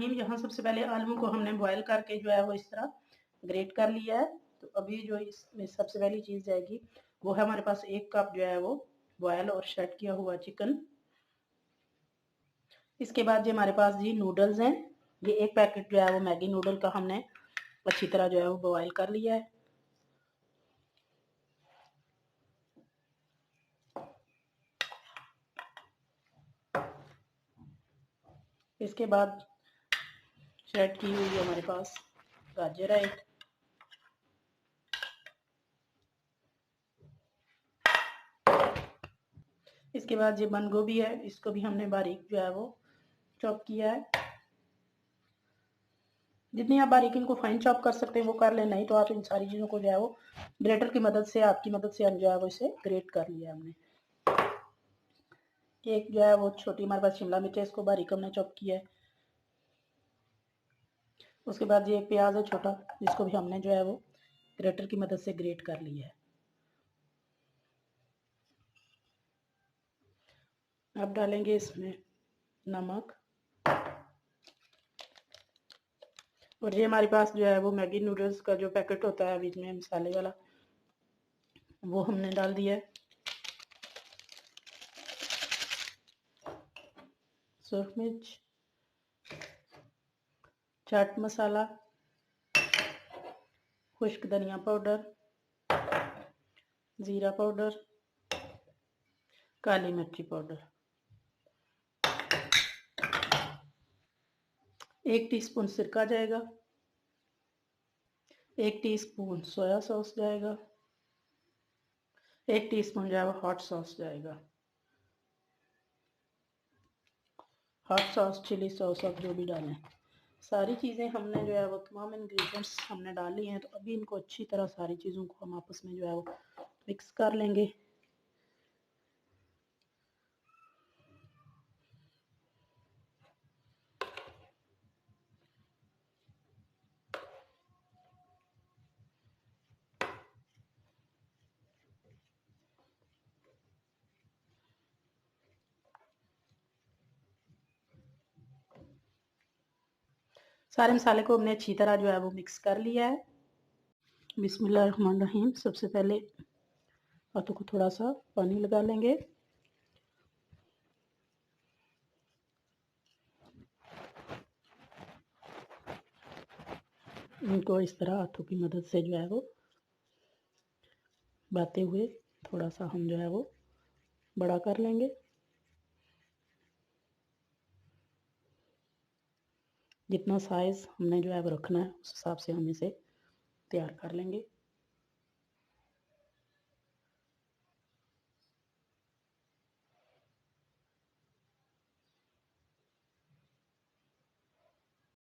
बिस्मिल्लाहिर्रहमानिर्रहीम। यहाँ सबसे पहले आलू को हमने बॉयल करके जो है वो इस तरह ग्रेट कर लिया है। तो अभी जो इसमें सबसे पहली चीज़ जाएगी वो है हमारे पास 1 कप जो है वो बॉयल और शेड किया हुआ चिकन। इसके बाद जो हमारे पास जी नूडल्स हैं, ये 1 पैकेट जो है वो मैगी नूडल का हमने अच्छी तरह जो है वो बॉयल कर लिया है। इसके बाद शेड की हुई हमारे पास गाजर है एक, इसके बाद ये बंद गोभी है, इसको भी हमने बारीक जो है वो चॉप किया है। जितनी आप बारीक इनको फाइन चॉप कर सकते हैं वो कर लें, नहीं तो आप इन सारी चीज़ों को जो है वो ग्रेटर की मदद से, आपकी मदद से हम जो है वो इसे ग्रेट कर लिया हमने। एक जो है वो छोटी हमारे पास शिमला मिर्च है, इसको बारीक हमने चॉप किया है। उसके बाद ये एक प्याज है छोटा, जिसको भी हमने जो है वो ग्रेटर की मदद से ग्रेट कर लिया है। अब डालेंगे इसमें नमक, और ये हमारे पास जो है वो मैगी नूडल्स का जो पैकेट होता है बीच में मसाले वाला, वो हमने डाल दिया है। सुरख मिर्च, चाट मसाला, खुश्क धनिया पाउडर, ज़ीरा पाउडर, काली मिर्ची पाउडर, 1 टीस्पून सिरका जाएगा, 1 टीस्पून सोया सॉस जाएगा, 1 टीस्पून जो है वो हॉट सॉस जाएगा। हॉट सॉस, चिली सॉस, आप जो भी डालें, सारी चीज़ें हमने जो है वो तमाम इंग्रेडिएंट्स हमने डाली हैं। तो अभी इनको अच्छी तरह सारी चीज़ों को हम आपस में जो है वो मिक्स कर लेंगे। सारे मसाले को हमने अच्छी तरह जो है वो मिक्स कर लिया है। बिस्मिल्लाहिर्रहमानिर्रहीम। सबसे पहले हाथों को थोड़ा सा पानी लगा लेंगे, इनको इस तरह हाथों की मदद से जो है वो बाते हुए थोड़ा सा हम जो है वो बड़ा कर लेंगे। जितना साइज़ हमने जो है वो रखना है उस हिसाब से हम इसे तैयार कर लेंगे।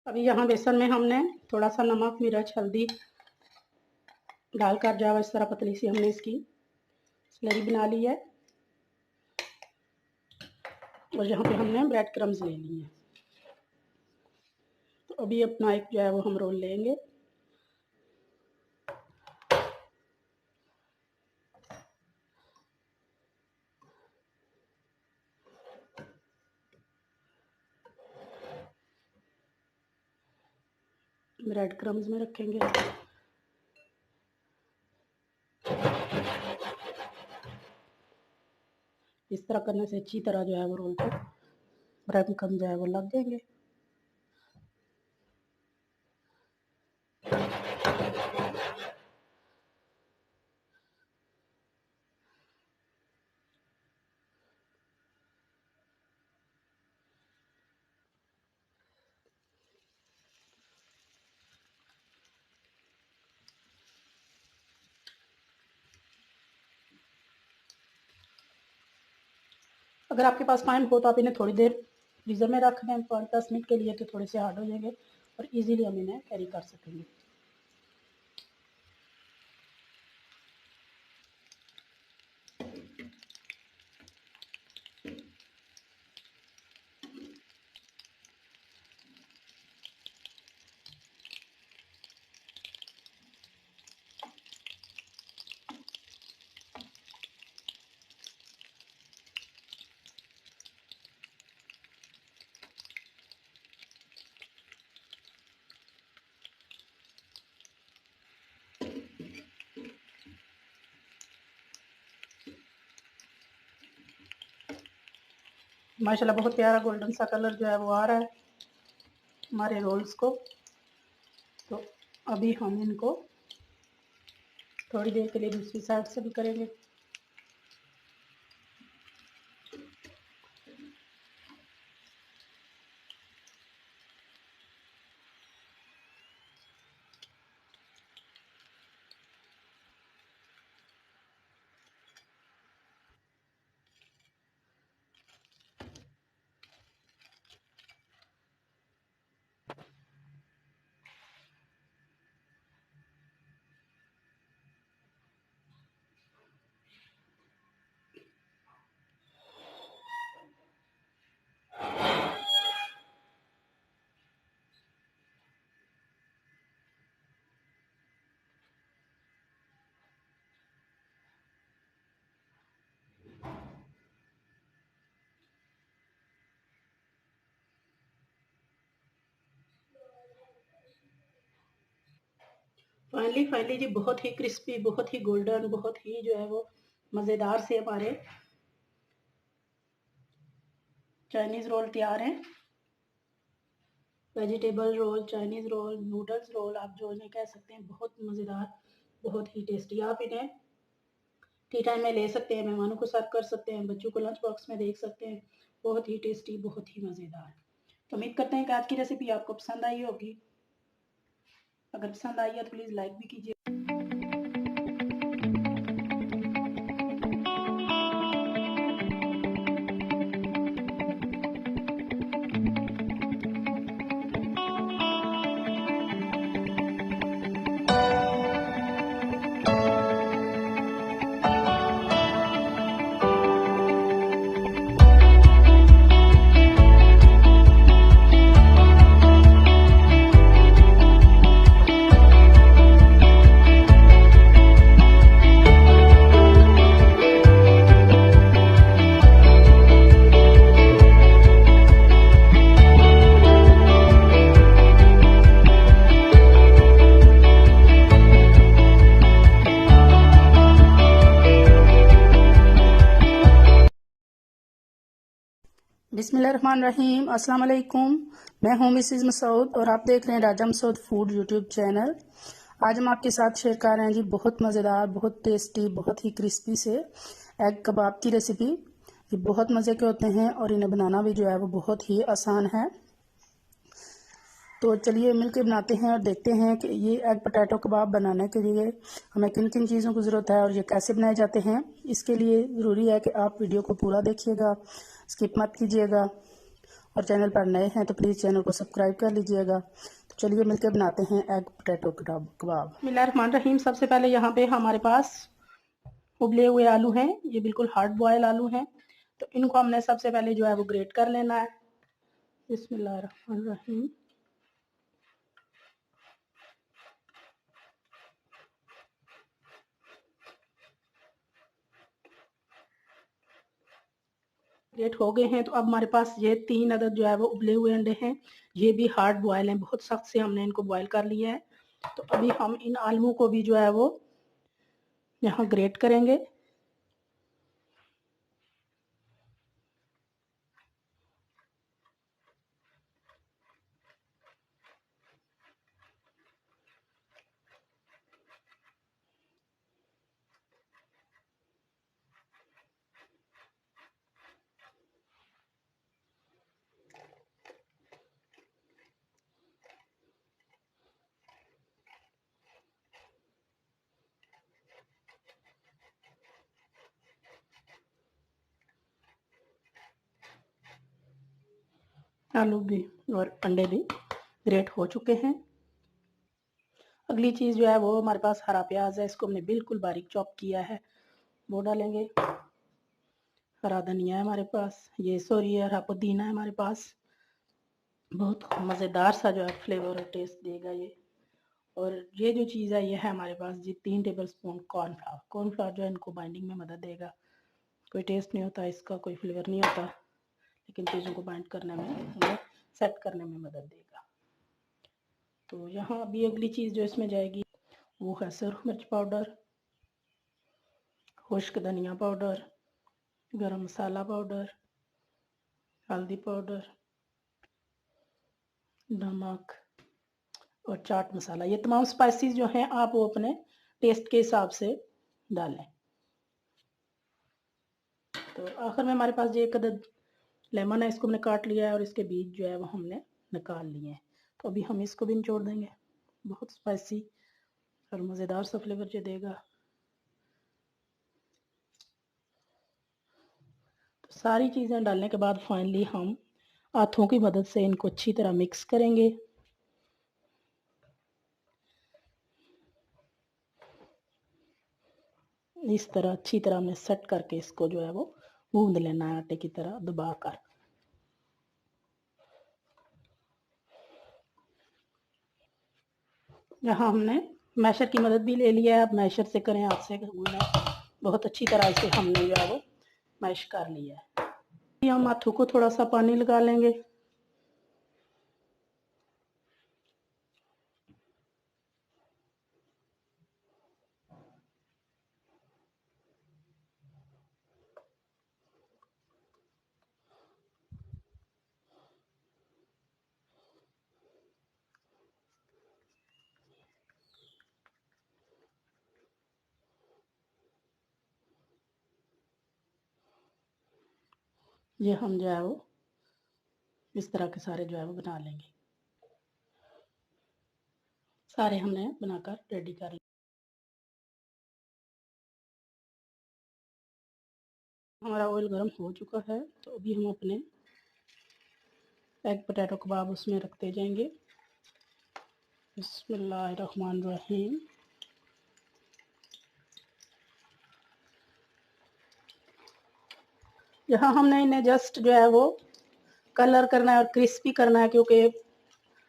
अभी यहाँ बेसन में हमने थोड़ा सा नमक, मिर्च, हल्दी डालकर जो है इस तरह पतली सी हमने इसकी स्लरी बना ली है, और यहाँ पे हमने ब्रेड क्रम्स ले लिए हैं। तो अभी अपना एक जो है वो हम रोल लेंगे। ब्रेड क्रम्स में रखेंगे, इस तरह करने से अच्छी तरह जो है वो रोल पर ब्रेड क्रम्स जो है वो लग जाएंगे। अगर आपके पास टाइम हो तो आप इन्हें थोड़ी देर फ्रीज़र में रख दें 5-10 मिनट के लिए, तो थोड़े से हार्ड हो जाएंगे और इजीली हम इन्हें कैरी कर सकेंगे। माशाल्लाह बहुत प्यारा गोल्डन सा कलर जो है वो आ रहा है हमारे रोल्स को। तो अभी हम इनको थोड़ी देर के लिए दूसरी साइड से भी करेंगे। फाइनली जी बहुत ही क्रिस्पी, बहुत ही गोल्डन, बहुत ही जो है वो मज़ेदार से हमारे चाइनीज़ रोल तैयार हैं। Vegetable roll, Chinese roll, noodles roll, आप जो इन्हें कह सकते हैं, बहुत मज़ेदार, बहुत ही टेस्टी। आप इन्हें टी टाइम में ले सकते हैं, मेहमानों को सर्व कर सकते हैं, बच्चों को लंच बॉक्स में देख सकते हैं। बहुत ही टेस्टी, बहुत ही मज़ेदार। तो उम्मीद करते हैं कि आज की रेसिपी आपको पसंद आई होगी। अगर पसंद आई है तो प्लीज़ लाइक भी कीजिए। बिस्मिल्लाहिर्रहमानिर्रहीम, अस्सलाम वालेकुम। मैं हूं मिसेस मसूद और आप देख रहे हैं राजा मसूद फूड यूट्यूब चैनल। आज हम आपके साथ शेयर कर रहे हैं जी बहुत मज़ेदार, बहुत टेस्टी, बहुत ही क्रिस्पी से एग कबाब की रेसिपी। ये बहुत मज़े के होते हैं और इन्हें बनाना भी जो है वो बहुत ही आसान है। तो चलिए मिलकर बनाते हैं और देखते हैं कि ये एग पोटैटो कबाब बनाने के लिए हमें किन किन चीज़ों की ज़रूरत है और ये कैसे बनाए जाते हैं। इसके लिए ज़रूरी है कि आप वीडियो को पूरा देखिएगा, स्किप मत कीजिएगा और चैनल पर नए हैं तो प्लीज़ चैनल को सब्सक्राइब कर लीजिएगा। तो चलिए मिलकर बनाते हैं एग पोटैटो कबाब। बिस्मिल्लाहिर्रहमानिर्रहीम। सबसे पहले यहाँ पे हमारे पास उबले हुए आलू हैं, ये बिल्कुल हार्ड बॉयल आलू हैं। तो इनको हमने सबसे पहले जो है वो ग्रेट कर लेना है। बिस्मिल्लाहिर्रहमानिर्रहीम। ग्रेट हो गए हैं। तो अब हमारे पास ये 3 अदद जो है वो उबले हुए अंडे हैं। ये भी हार्ड बॉयल हैं, बहुत सख्त से हमने इनको बॉयल कर लिया है। तो अभी हम इन आलूओं को भी जो है वो यहाँ ग्रेट करेंगे। आलू भी और अंडे भी ग्रेट हो चुके हैं। अगली चीज़ जो है वो हमारे पास हरा प्याज है, इसको हमने बिल्कुल बारीक चॉप किया है, वो डालेंगे। हरा धनिया है हमारे पास, ये सॉरी हरा पुदीना है हमारे पास। बहुत मज़ेदार सा जो है फ्लेवर और टेस्ट देगा ये। और ये जो चीज़ है ये है हमारे पास जी 3 टेबल स्पून कॉर्नफ्लावर। कॉर्नफ्लावर जो है इनको बाइंडिंग में मदद देगा। कोई टेस्ट नहीं होता इसका, कोई फ्लेवर नहीं होता, लेकिन चीज़ों को बाइंड करने में, हमें सेट करने में मदद देगा। तो यहाँ अभी अगली चीज़ जो इसमें जाएगी वो है सुरख मिर्च पाउडर, खुश्क धनिया पाउडर, गरम मसाला पाउडर, हल्दी पाउडर, नमक और चाट मसाला। ये तमाम स्पाइसेस जो हैं आप वो अपने टेस्ट के हिसाब से डालें। तो आखिर में हमारे पास ये एक अदद लेमन है, इसको हमने काट लिया है और इसके बीज जो है वो हमने निकाल लिए हैं। तो अभी हम इसको भी निचोड़ देंगे। बहुत स्पाइसी और मज़ेदार सा फ्लेवर जो देगा। तो सारी चीज़ें डालने के बाद फाइनली हम हाथों की मदद से इनको अच्छी तरह मिक्स करेंगे। इस तरह अच्छी तरह हमने सेट करके इसको जो है वो गूंद लेना है आटे की तरह दबाकर। यहाँ हमने मैशर की मदद भी ले लिया है। आप मैशर से करें, हाथ से गूंदना, बहुत अच्छी तरह से हमने जो है वो मैश कर लिया है। हम हाथों को थोड़ा सा पानी लगा लेंगे। ये हम जो है वो इस तरह के सारे जो है वो बना लेंगे। सारे हमने बनाकर रेडी कर लिए। हमारा ऑयल गर्म हो चुका है, तो अभी हम अपने एग पोटैटो कबाब उसमें रखते जाएंगे। बिस्मिल्लाहिर्रहमानिर्रहीम। यहाँ हमने इन्हें जस्ट जो है वो कलर करना है और क्रिस्पी करना है, क्योंकि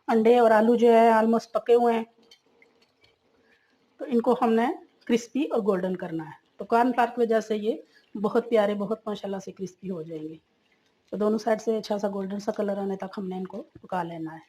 अंडे और आलू जो है ऑलमोस्ट पके हुए हैं। तो इनको हमने क्रिस्पी और गोल्डन करना है। तो कॉर्नफ्लावर की वजह से ये बहुत प्यारे, बहुत माशाल्लाह से क्रिस्पी हो जाएंगे। तो दोनों साइड से अच्छा सा गोल्डन सा कलर आने तक हमने इनको पका लेना है।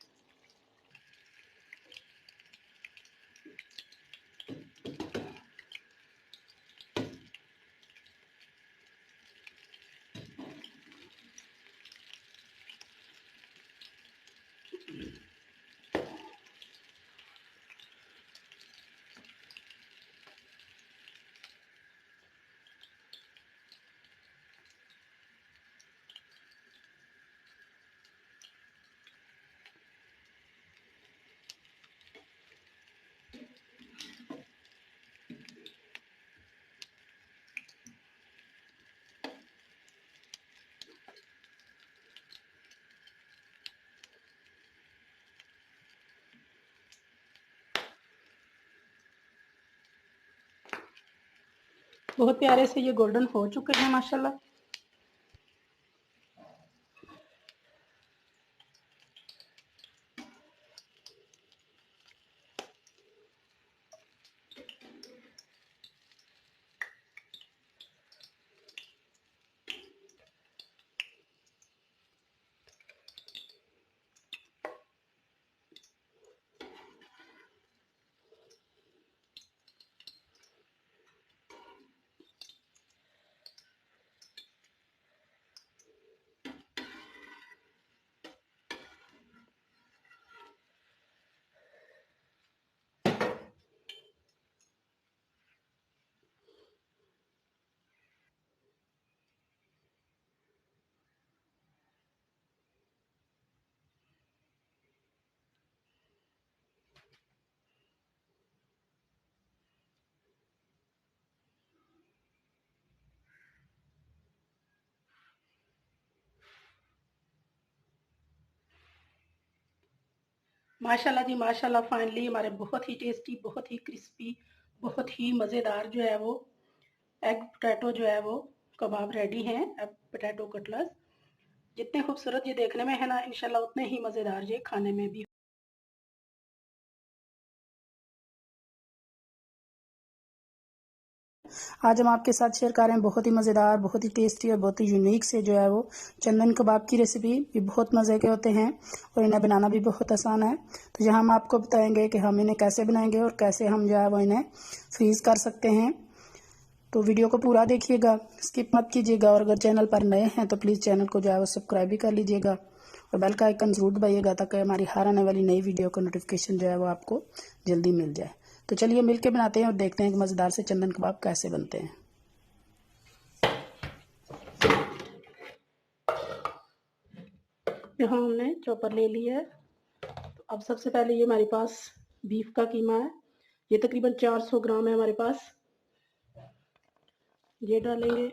बहुत प्यारे से ये गोल्डन हो चुके हैं माशाल्लाह। माशाल्लाह जी माशाल्लाह, फाइनली हमारे बहुत ही टेस्टी, बहुत ही क्रिस्पी, बहुत ही मज़ेदार जो है वो एग पोटैटो जो है वो कबाब रेडी हैं। एग पोटैटो कटलेट्स जितने खूबसूरत ये देखने में है ना, इंशाल्लाह उतने ही मज़ेदार ये खाने में भी। आज हम आपके साथ शेयर कर रहे हैं बहुत ही मज़ेदार, बहुत ही टेस्टी और बहुत ही यूनिक से जो है वो चंदन कबाब की रेसिपी। ये बहुत मज़े के होते हैं और इन्हें बनाना भी बहुत आसान है। तो यहाँ हम आपको बताएंगे कि हम इन्हें कैसे बनाएंगे और कैसे हम जो है वो इन्हें फ्रीज़ कर सकते हैं। तो वीडियो को पूरा देखिएगा, स्किप मत कीजिएगा। और अगर चैनल पर नए हैं तो प्लीज़ चैनल को जो है वो सब्सक्राइब भी कर लीजिएगा और बेल का आइकन ज़रूर दबाइएगा ताकि हमारी हर आने वाली नई वीडियो का नोटिफिकेशन जो है वो आपको जल्दी मिल जाए। तो चलिए मिलके बनाते हैं और देखते हैं कि मज़ेदार से चंदन कबाब कैसे बनते हैं। यहाँ हमने चॉपर ले लिया है। तो अब सबसे पहले ये हमारे पास बीफ का कीमा है, ये तकरीबन 400 ग्राम है हमारे पास। ये डालेंगे।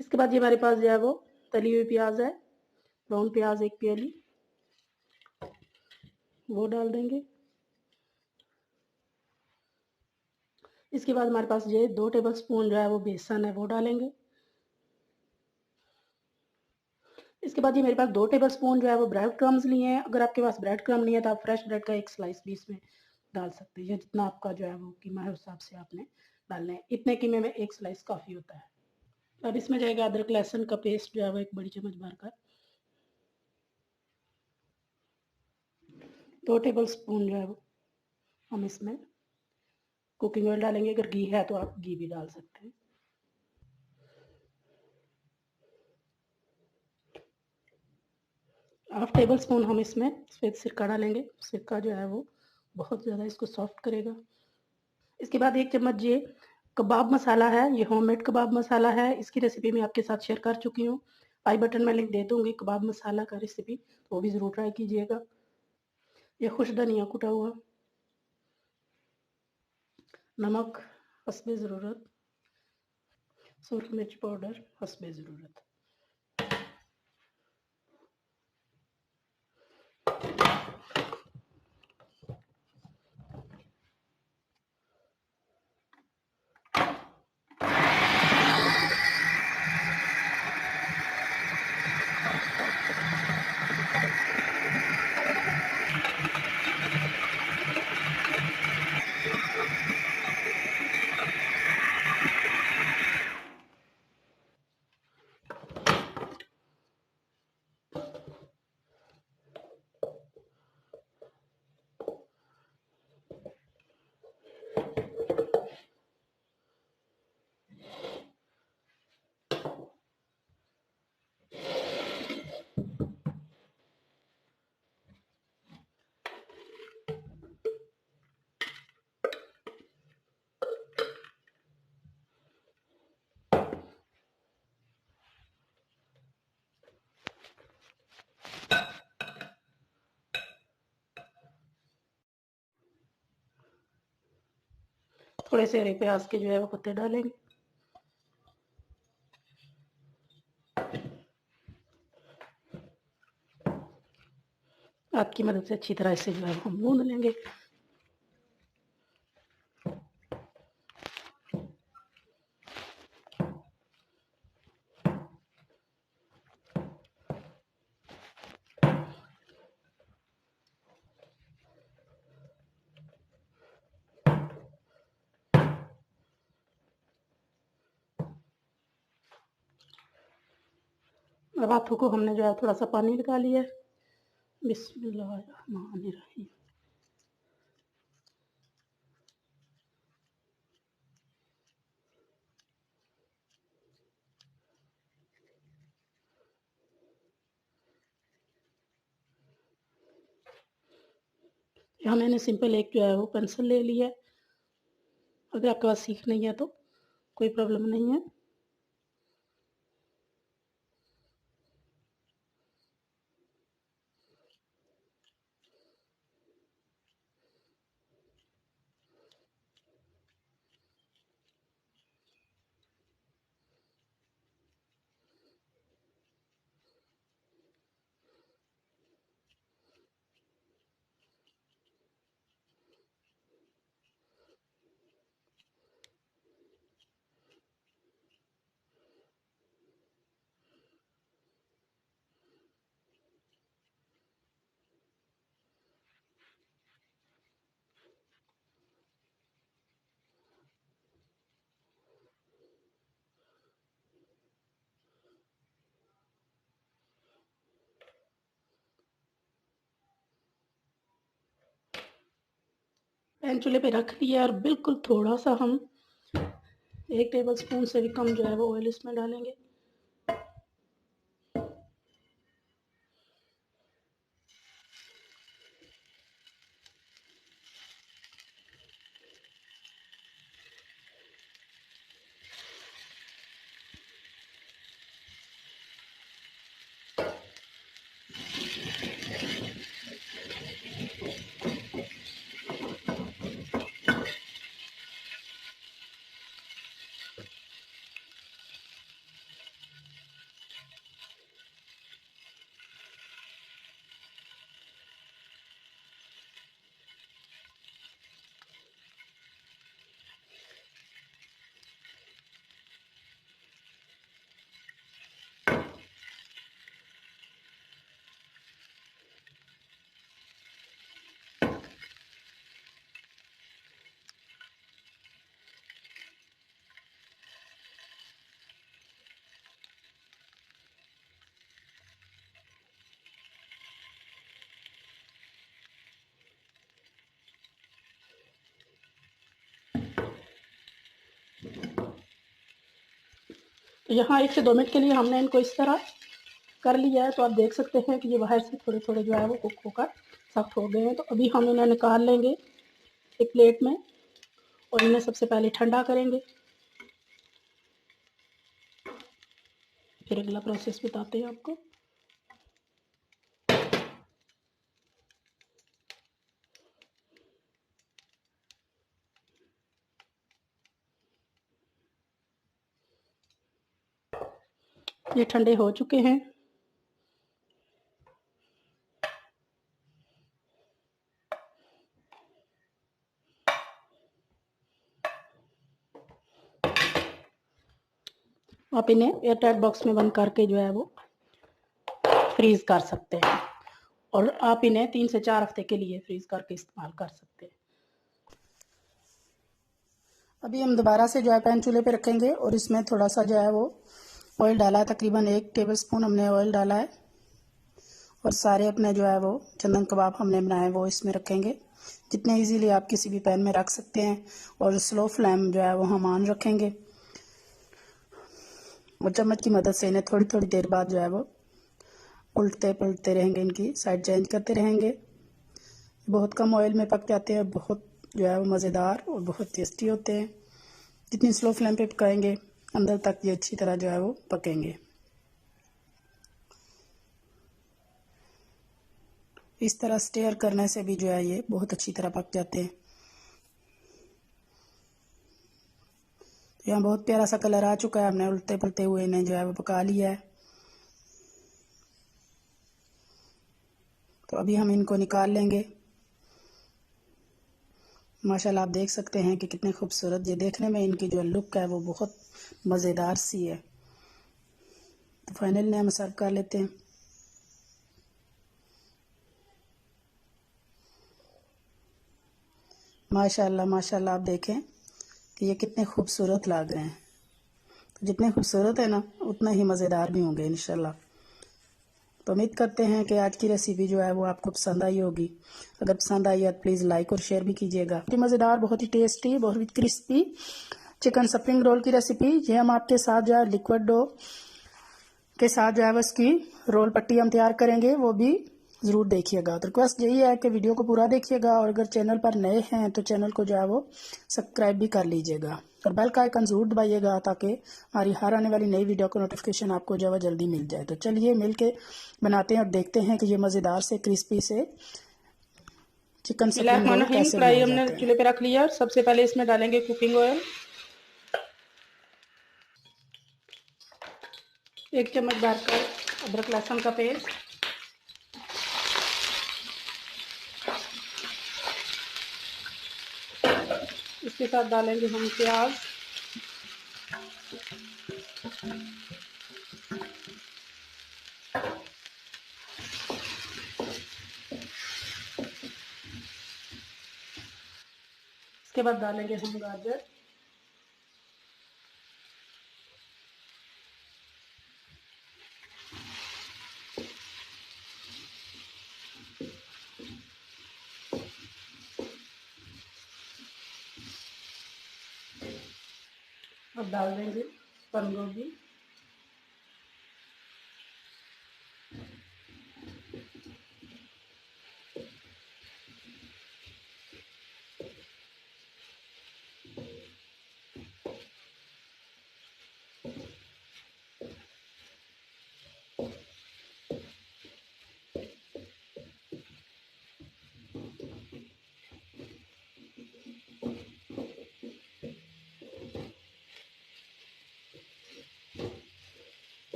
इसके बाद ये हमारे पास जो है वो तली हुई प्याज है, ब्राउन प्याज 1 प्याली, वो डाल देंगे। इसके बाद हमारे पास ये 2 टेबलस्पून जो है वो बेसन है, वो डालेंगे। इसके बाद ये मेरे पास 2 टेबलस्पून जो है वो ब्रेड क्रम्स लिए हैं। अगर आपके पास ब्रेड क्रम्ब नहीं है तो आप फ्रेश ब्रेड का 1 स्लाइस भी इसमें डाल सकते हैं। जितना आपका जो है वो कीमा है उस हिसाब से आपने डालना है। इतने कीमे में 1 स्लाइस काफ़ी होता है। अब इसमें जाएगा अदरक लहसुन का पेस्ट जो है वो 1 बड़ी चम्मच भरकर, 2 टेबलस्पून जो है वो हम इसमें कुकिंग ऑयल डालेंगे। अगर घी है तो आप घी भी डाल सकते हैं। हाफ टेबल स्पून हम इसमें सफ़ेद सिरका डालेंगे। सिरका जो है वो बहुत ज़्यादा इसको सॉफ्ट करेगा। इसके बाद 1 चम्मच ये कबाब मसाला है, ये होममेड कबाब मसाला है। इसकी रेसिपी मैं आपके साथ शेयर कर चुकी हूँ, आई बटन में लिंक दे दूँगी कबाब मसाला का रेसिपी, तो वो भी ज़रूर ट्राई कीजिएगा। ये खुश धनिया कुटा हुआ, नमक हस्बे ज़रूरत, सूरख मिर्च पाउडर हस्बे ज़रूरत। थोड़े से हरे प्याज के जो है वो पत्ते डालेंगे। आपकी मदद से अच्छी तरह इसे जो है हम भून लेंगे। अब हाथों को हमने जो है थोड़ा सा पानी लगा लिया है। बिस्मिल्लाहिर्रहमानिर्रहीम। यहाँ मैंने सिंपल एक जो है वो पेंसिल ले लिया है। अगर आपके पास सीख नहीं है तो कोई प्रॉब्लम नहीं है। पैन चूल्हे पे रख लिया और बिल्कुल थोड़ा सा हम 1 टेबल स्पून से भी कम जो है वो ऑयल इसमें डालेंगे। तो यहाँ 1 से 2 मिनट के लिए हमने इनको इस तरह कर लिया है। तो आप देख सकते हैं कि ये बाहर से थोड़े थोड़े जो है वो कुक होकर सॉफ्ट हो गए हैं। तो अभी हम इन्हें निकाल लेंगे एक प्लेट में और इन्हें सबसे पहले ठंडा करेंगे, फिर अगला प्रोसेस बताते हैं आपको। ये ठंडे हो चुके हैं। आप इन्हें एयरटाइट बॉक्स में बंद करके जो है वो फ्रीज कर सकते हैं और आप इन्हें 3 से 4 हफ्ते के लिए फ्रीज करके इस्तेमाल कर सकते हैं। अभी हम दोबारा से जो है पैन चूल्हे पे रखेंगे और इसमें थोड़ा सा जो है वो ऑयल डाला है, तकरीबन 1 टेबलस्पून हमने ऑयल डाला है और सारे अपने जो है वो चंदन कबाब हमने बनाए वो इसमें रखेंगे। जितने इजीली आप किसी भी पैन में रख सकते हैं और स्लो फ्लेम जो है वो हम ऑन रखेंगे और चम्मच की मदद से इन्हें थोड़ी थोड़ी देर बाद जो है वो उल्टते पलटते रहेंगे, इनकी साइड चेंज करते रहेंगे। बहुत कम ऑयल में पक जाते हैं, बहुत जो है वो मज़ेदार और बहुत टेस्टी होते हैं। जितनी स्लो फ्लेम पे पकाएंगे अंदर तक ये अच्छी तरह जो है वो पकेंगे। इस तरह स्टेयर करने से भी जो है ये बहुत अच्छी तरह पक जाते हैं। यहाँ बहुत प्यारा सा कलर आ चुका है, हमने उल्टे पलटे हुए इन्हें जो है वो पका लिया है। तो अभी हम इनको निकाल लेंगे। माशाल्लाह आप देख सकते हैं कि कितने खूबसूरत, ये देखने में इनकी जो लुक है वो बहुत मज़ेदार सी है। तो फाइनली हम सर्व कर लेते हैं। माशाल्लाह माशाल्लाह आप देखें कि ये कितने खूबसूरत लग रहे हैं। तो जितने खूबसूरत है ना उतना ही मज़ेदार भी होंगे इंशाल्लाह। तो उम्मीद करते हैं कि आज की रेसिपी जो है वो आपको पसंद आई होगी। अगर पसंद आई है तो प्लीज़ लाइक और शेयर भी कीजिएगा। बहुत ही मज़ेदार, बहुत ही टेस्टी, बहुत ही क्रिस्पी चिकन स्प्रिंग रोल की रेसिपी ये हम आपके साथ जो है लिक्विड डो के साथ जो है वो इसकी रोल पट्टी हम तैयार करेंगे, वो भी ज़रूर देखिएगा। तो रिक्वेस्ट यही है कि वीडियो को पूरा देखिएगा और अगर चैनल पर नए हैं तो चैनल को जो है वो सब्सक्राइब भी कर लीजिएगा और बेल का आइकन ज़रूर दबाइएगा ताकि हमारी हर आने वाली नई वीडियो का नोटिफिकेशन आपको जो है जल्दी मिल जाए। तो चलिए मिल के बनाते हैं और देखते हैं कि ये मज़ेदार से क्रिस्पी से चिकन स्प्रिंग रोल कैसे फ्राई बनाए हमने जाते हैं। चूल्हे पे रख लिया। सबसे पहले इसमें डालेंगे कुकिंग ऑयल, 1 चम्मच भरकर अदरक लहसुन का पेस्ट, इसके साथ डालेंगे हम प्याज, इसके बाद डालेंगे हम गाजर, डाल देंगे बंद गोभी।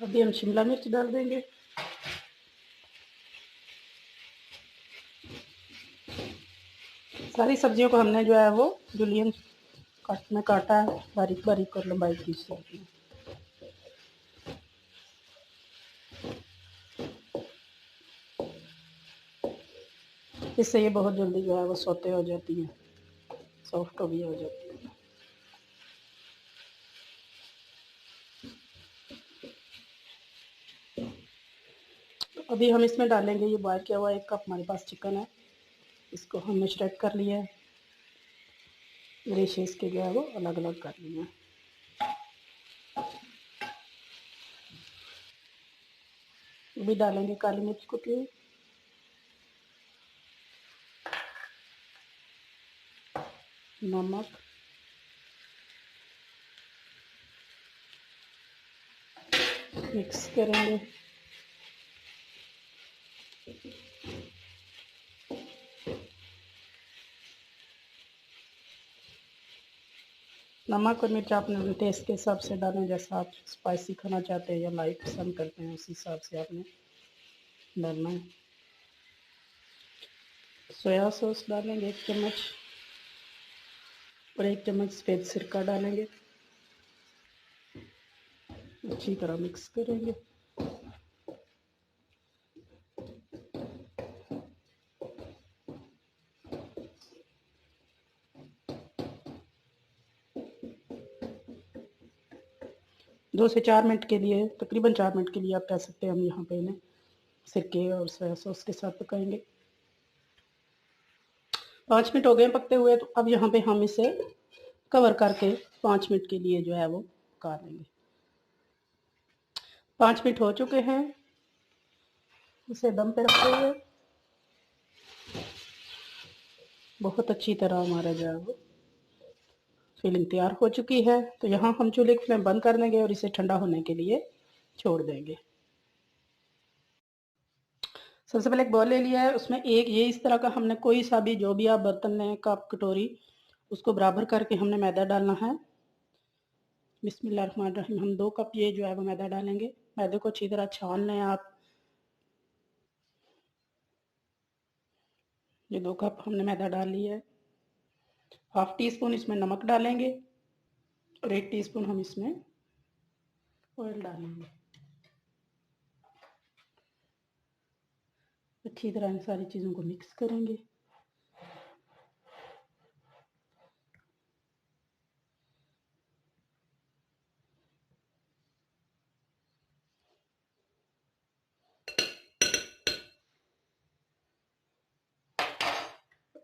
अभी हम शिमला मिर्च डाल देंगे। सारी सब्जियों को हमने जो है वो जूलियन कट में काटा है, बारीक बारीक और लंबाई की सब्जी। इससे ये बहुत जल्दी जो है वो सौते हो जाती है, सॉफ्ट भी हो जाती है। अभी हम इसमें डालेंगे ये बॉयल किया हुआ 1 कप हमारे पास चिकन है, इसको हमने श्रेड कर लिया है, डिशेस के जो है वो अलग अलग कर लिए हैं। अभी डालेंगे काली मिर्च कुटी हुई, नमक, मिक्स करेंगे। नमक और मिर्च आपने अपने टेस्ट के हिसाब से डालें, जैसा आप स्पाइसी खाना चाहते हैं या लाइट पसंद करते हैं उस हिसाब से आपने डालना है। सोया सॉस डालेंगे 1 चम्मच और 1 चम्मच सफ़ेद सिरका डालेंगे। अच्छी तरह मिक्स करेंगे। दो से 4 मिनट के लिए, तकरीबन 4 मिनट के लिए आप कह सकते हैं, हम यहाँ पे इन्हें सिरके और सोया सॉस के साथ पकाएंगे। 5 मिनट हो गए पकते हुए, तो अब यहाँ पे हम इसे कवर करके 5 मिनट के लिए जो है वो पका लेंगे। 5 मिनट हो चुके हैं, इसे दम पे रखते हुए। बहुत अच्छी तरह हमारा जो है वो फिलिंग तैयार हो चुकी है। तो यहाँ हम चूल्हे की फ्लेम बंद कर देंगे और इसे ठंडा होने के लिए छोड़ देंगे। सबसे पहले एक बॉल ले लिया है, उसमें एक ये इस तरह का हमने कोई सा भी जो भी आप बर्तन लें, कप कटोरी, उसको बराबर करके हमने मैदा डालना है। बिस्मिल्लाहिर्रहमानिर्रहीम। हम 2 कप ये जो है वो मैदा डालेंगे। मैदे को अच्छी तरह छान लें आप। ये 2 कप हमने मैदा डाल लिया है। हाफ टी स्पून इसमें नमक डालेंगे और 1 टीस्पून हम इसमें ऑयल डालेंगे। अच्छी तरह इन सारी चीज़ों को मिक्स करेंगे।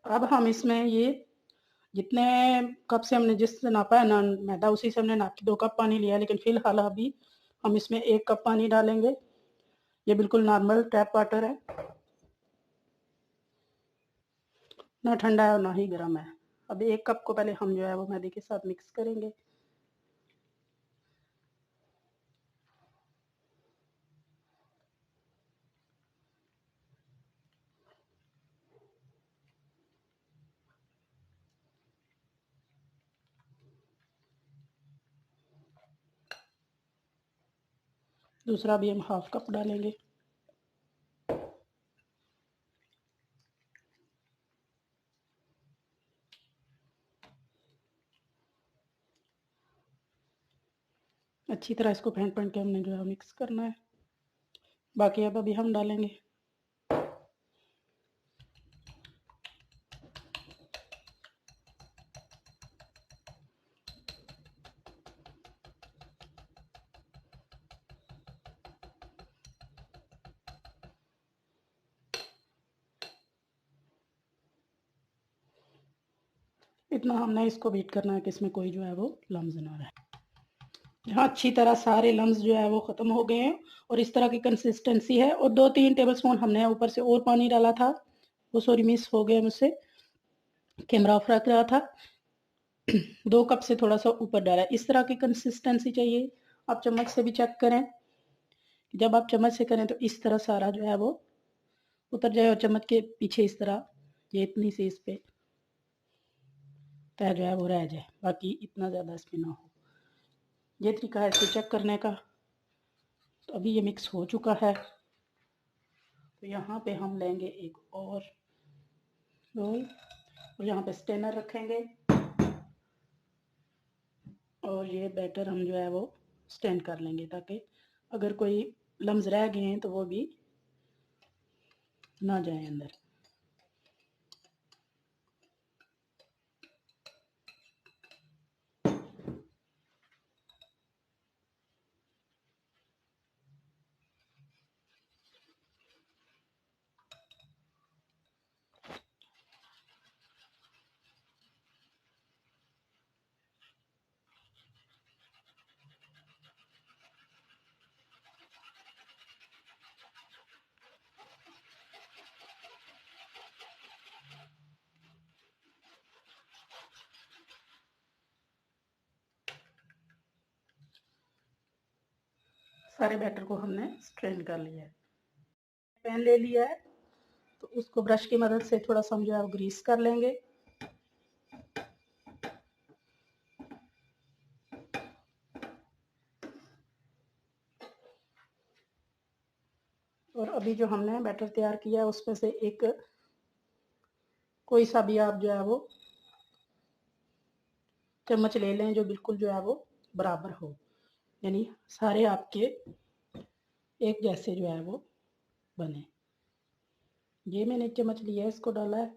अब हम इसमें ये जितने कप से हमने जिससे नापा है ना मैदा, उसी से हमने नाप के 2 कप पानी लिया है, लेकिन फ़िलहाल अभी हम इसमें 1 कप पानी डालेंगे। ये बिल्कुल नॉर्मल टैप वाटर है, ना ठंडा है और ना ही गर्म है। अब 1 कप को पहले हम जो है वो मैदे के साथ मिक्स करेंगे। दूसरा भी हम हाफ कप डालेंगे। अच्छी तरह इसको फेंट फेंट के हमने जो है मिक्स करना है। बाकी अब अभी हम डालेंगे इतना हमने इसको बीट करना है कि इसमें कोई जो है वो लम्स ना रहे। यहाँ अच्छी तरह सारे लम्स जो है वो ख़त्म हो गए हैं और इस तरह की कंसिस्टेंसी है। और 2-3 टेबलस्पून हमने ऊपर से और पानी डाला था, वो सॉरी मिस हो गया मुझसे, कैमरा ऑफ रख रहा था। 2 कप से थोड़ा सा ऊपर डाला। इस तरह की कंसिस्टेंसी चाहिए। आप चम्मच से भी चेक करें। जब आप चम्मच से करें तो इस तरह सारा जो है वो उतर जाए और चम्मच के पीछे इस तरह ये इतनी सी इस पे तह जो है वो रह जाए, बाकी इतना ज़्यादा इसमें ना हो। ये तरीका है इसको चेक करने का। तो अभी ये मिक्स हो चुका है, तो यहाँ पे हम लेंगे एक और रोल और यहाँ पे स्टेनर रखेंगे और ये बैटर हम जो है वो स्टैंड कर लेंगे ताकि अगर कोई लम्स रह गए हैं तो वो भी ना जाए अंदर। सारे बैटर को हमने स्ट्रेन कर लिया है। पैन ले लिया है तो उसको ब्रश की मदद से थोड़ा सा हम जो है ग्रीस कर लेंगे। और अभी जो हमने बैटर तैयार किया है उसमें से एक कोई सा भी आप जो है वो चम्मच ले लें जो बिल्कुल जो है वो बराबर हो, यानी सारे आपके एक जैसे जो है वो बने। ये मैंने एक चम्मच लिया है, इसको डाला है।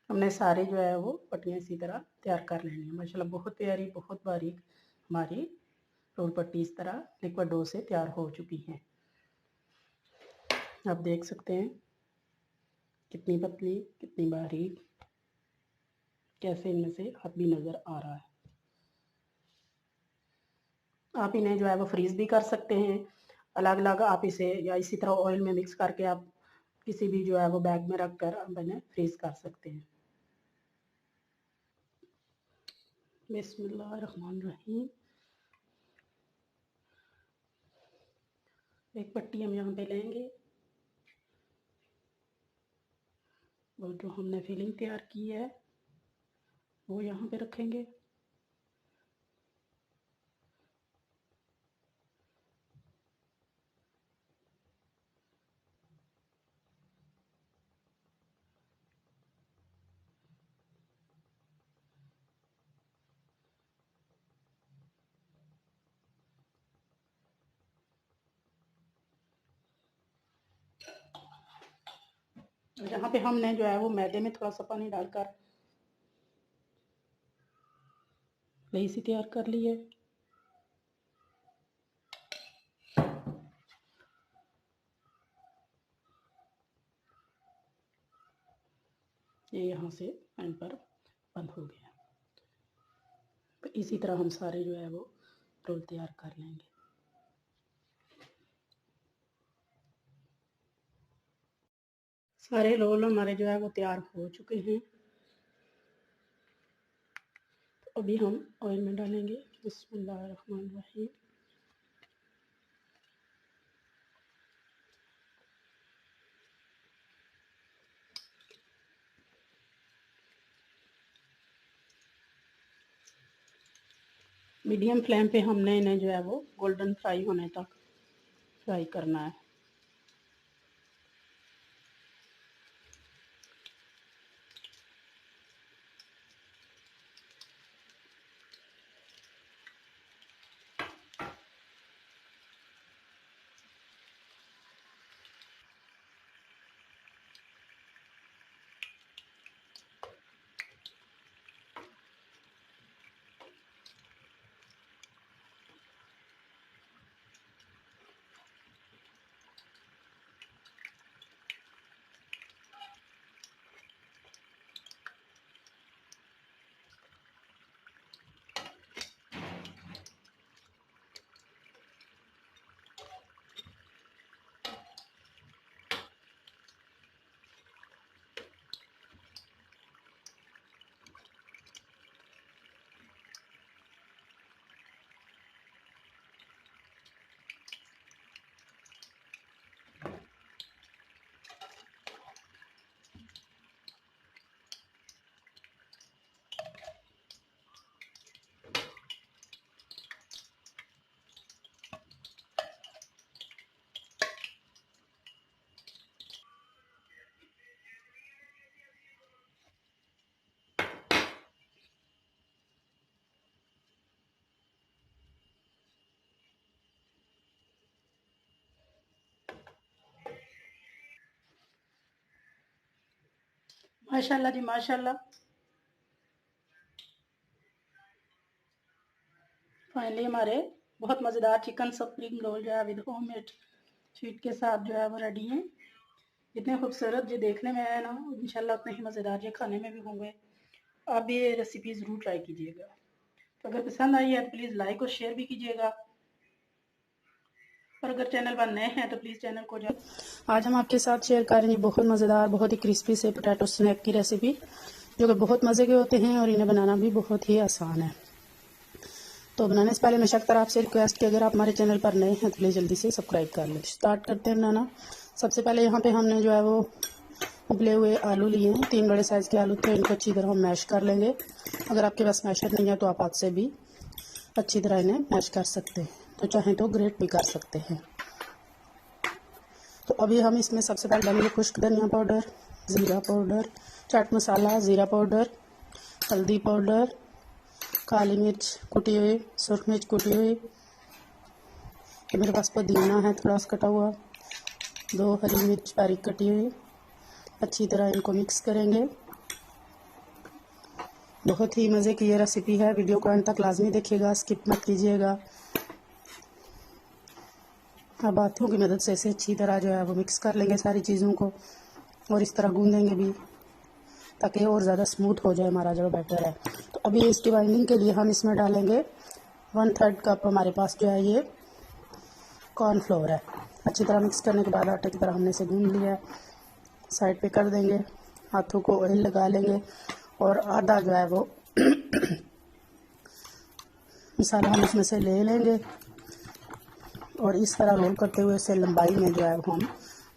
हमने सारी जो है वो पट्टियाँ इसी तरह तैयार कर लेनी है। माशाल्लाह बहुत प्यारी, बहुत बारीक हमारी रोल पट्टी इस तरह लिक्विड डो से तैयार हो चुकी है। आप देख सकते हैं कितनी पतली, कितनी बारीक, कैसे इनमें से हाथ भी नज़र आ रहा है। आप इन्हें जो है वो फ्रीज़ भी कर सकते हैं अलग अलग। आप इसे या इसी तरह ऑयल में मिक्स करके आप किसी भी जो है वो बैग में रख कर आप इन्हें फ्रीज़ कर सकते हैं। बिस्मिल्लाहिर्रहमानिर्रहीम। एक पट्टी हम यहाँ पे लेंगे और जो हमने फिलिंग तैयार की है वो यहाँ पे रखेंगे। यहाँ पे हमने जो है वो मैदे में थोड़ा सा पानी डालकर लेसी तैयार कर ली है। ये यहाँ से एंड पर बंद हो गया। तो इसी तरह हम सारे जो है वो रोल तैयार कर लेंगे। सारे रोल हमारे जो है वो तैयार हो चुके हैं। तो अभी हम ऑयल में डालेंगे। बिस्मिल्लाहिर्रहमानिर्रहीम। मीडियम फ्लेम पे हमने इन्हें जो है वो गोल्डन फ्राई होने तक फ्राई करना है। माशाल्लाह जी माशाल्लाह। फाइनली हमारे बहुत मज़ेदार चिकन स्प्रिंग रोल जो है विद होममेड स्वीट के साथ जो है वो रेडी हैं। जितने खूबसूरत ये देखने में है ना, इंशाल्लाह उतने ही मज़ेदार ये खाने में भी होंगे। आप भी ये रेसिपी ज़रूर ट्राई कीजिएगा। तो अगर पसंद आई है तो प्लीज़ लाइक और शेयर भी कीजिएगा, और अगर चैनल पर नए हैं तो प्लीज़ चैनल को आज हम आपके साथ शेयर कर रहे हैं बहुत मज़ेदार, बहुत ही क्रिस्पी से पोटैटो स्नैक की रेसिपी, जो कि बहुत मज़े के होते हैं और इन्हें बनाना भी बहुत ही आसान है। तो बनाने से पहले मैं शक्कर आपसे रिक्वेस्ट कि अगर आप हमारे चैनल पर नए हैं तो प्लीज़ जल्दी से सब्सक्राइब कर लें। स्टार्ट करते हैं बनाना। सबसे पहले यहाँ पे हमने जो है वो उबले हुए आलू लिए हैं, 3 बड़े साइज़ के आलू थे। इनको अच्छी तरह हम मैश कर लेंगे। अगर आपके पास मैशर नहीं है तो आप हाथ से भी अच्छी तरह इन्हें मैश कर सकते हैं, तो चाहें तो ग्रेट भी कर सकते हैं। तो अभी हम इसमें सबसे पहले डालेंगे खुश्क धनिया पाउडर, ज़ीरा पाउडर, चाट मसाला, ज़ीरा पाउडर, हल्दी पाउडर, काली मिर्च कुटी हुई, सुरख मिर्च कुटी हुई, तो मेरे पास पुदीना है थोड़ा सा कटा हुआ, 2 हरी मिर्च बारीक कटी हुई। अच्छी तरह इनको मिक्स करेंगे। बहुत ही मज़े की ये रेसिपी है। वीडियो को अंत तक लाजमी देखिएगा, स्किप मत कीजिएगा। अब हाथों की मदद से इसे अच्छी तरह जो है वो मिक्स कर लेंगे सारी चीज़ों को, और इस तरह गूंदेंगे भी ताकि और ज़्यादा स्मूथ हो जाए हमारा जो बैटर है। तो अभी इसकी बाइंडिंग के लिए हम इसमें डालेंगे 1/3 कप हमारे पास जो है ये कॉर्नफ्लोर है। अच्छी तरह मिक्स करने के बाद आटे की तरह हमने इसे गूंद लिया है। साइड पे कर देंगे, हाथों को ऑयल लगा लेंगे और आधा जो है वो मसाला हम इसमें से ले लेंगे और इस तरह रोल करते हुए इसे लंबाई में जो है वो हम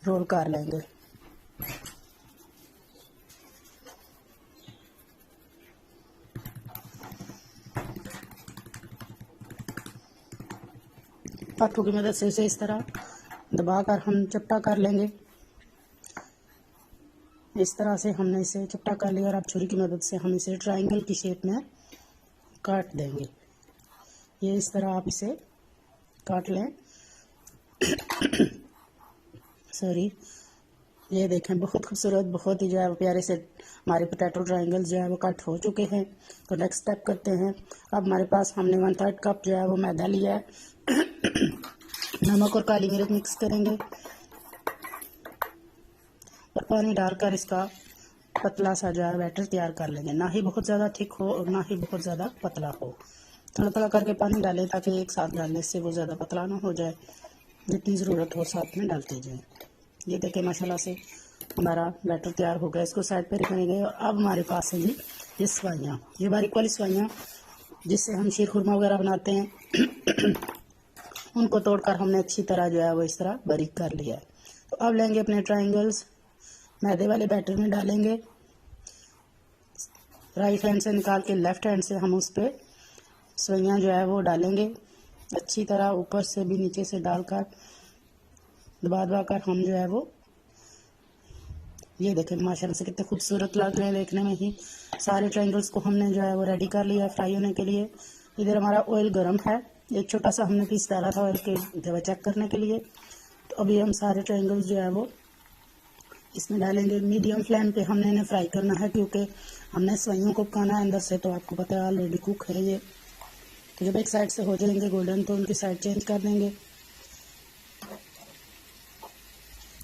रोल कर लेंगे। हाथों की मदद से इसे इस तरह दबाकर हम चपटा कर लेंगे। इस तरह से हमने इसे चपटा कर लिया और अब छुरी की मदद से हम इसे ट्रायंगल की शेप में काट देंगे। ये इस तरह आप इसे काट लें। सॉरी, ये देखें बहुत खूबसूरत, बहुत ही जो है प्यारे से हमारे पोटैटो ट्रायंगल जो है वो कट हो चुके हैं। तो नेक्स्ट स्टेप करते हैं। अब हमारे पास हमने 1/3 कप जो है वो मैदा लिया है। नमक और काली मिर्च मिक्स करेंगे और पानी डालकर इसका पतला सा जो है बैटर तैयार कर लेंगे। ना ही बहुत ज़्यादा थिक हो और ना ही बहुत ज़्यादा पतला हो। थोड़ा थोड़ा करके पानी डालें ताकि एक साथ डालने से वो ज़्यादा पतला ना हो जाए। जितनी ज़रूरत हो साथ में डालते जाएं। ये देखिए माशाल्लाह से हमारा बैटर तैयार हो गया। इसको साइड पे रखेंगे और अब हमारे पास है जी ये सवाइयाँ, ये बारीक वाली सवाइयाँ जिससे हम शीर खुरमा वगैरह बनाते हैं। उनको तोड़कर हमने अच्छी तरह जो है वो इस तरह बारीक कर लिया है। तो अब लेंगे अपने ट्रायंगल्स, मैदे वाले बैटर में डालेंगे। राइट हैंड से निकाल के लेफ्ट हैंड से हम उस पर सवैयाँ जो है वो डालेंगे। अच्छी तरह ऊपर से भी नीचे से डालकर दबा दबा कर हम जो है वो, ये देखें माशाल्लाह से कितने खूबसूरत लग रहे हैं देखने में ही। सारे ट्रायंगल्स को हमने जो है वो रेडी कर लिया फ्राई होने के लिए। इधर हमारा ऑयल गर्म है। एक छोटा सा हमने पीस डाला था ऑयल के जब चेक करने के लिए। तो अभी हम सारे ट्रायंगल्स जो है वो इसमें डालेंगे। मीडियम फ्लेम पे हमने इन्हें फ्राई करना है क्योंकि हमने सवैयों को पकाना है अंदर से, तो आपको पता है ऑलरेडी कुक है ये। तो जब एक साइड से हो जाएंगे गोल्डन तो उनकी साइड चेंज कर देंगे।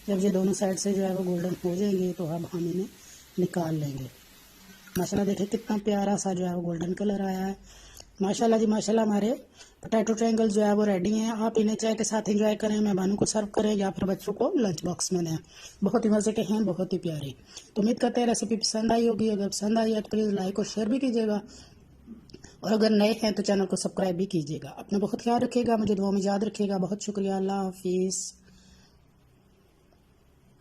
जब ये दोनों साइड से जो है वो गोल्डन हो जाएंगे तो अब हम इन्हें निकाल लेंगे। माशाल्लाह देखिए कितना प्यारा सा जो है वो गोल्डन कलर आया है। माशाल्लाह जी माशाल्लाह हमारे पोटैटो ट्रायंगल जो है वो रेडी हैं। आप इन्हें चाय के साथ एंजॉय करें, मेहमानों को सर्व करें या फिर बच्चों को लंच बॉक्स में दें। बहुत ही मज़े के हैं, बहुत ही प्यारे। तो उम्मीद करते हैं रेसिपी पसंद आई होगी। अगर पसंद आई है तो प्लीज़ लाइक और शेयर भी कीजिएगा, और अगर नए हैं तो चैनल को सब्सक्राइब भी कीजिएगा। अपना बहुत ख्याल रखिएगा, मुझे दुआ में याद रखिएगा। बहुत शुक्रिया। अल्लाह हाफिज़।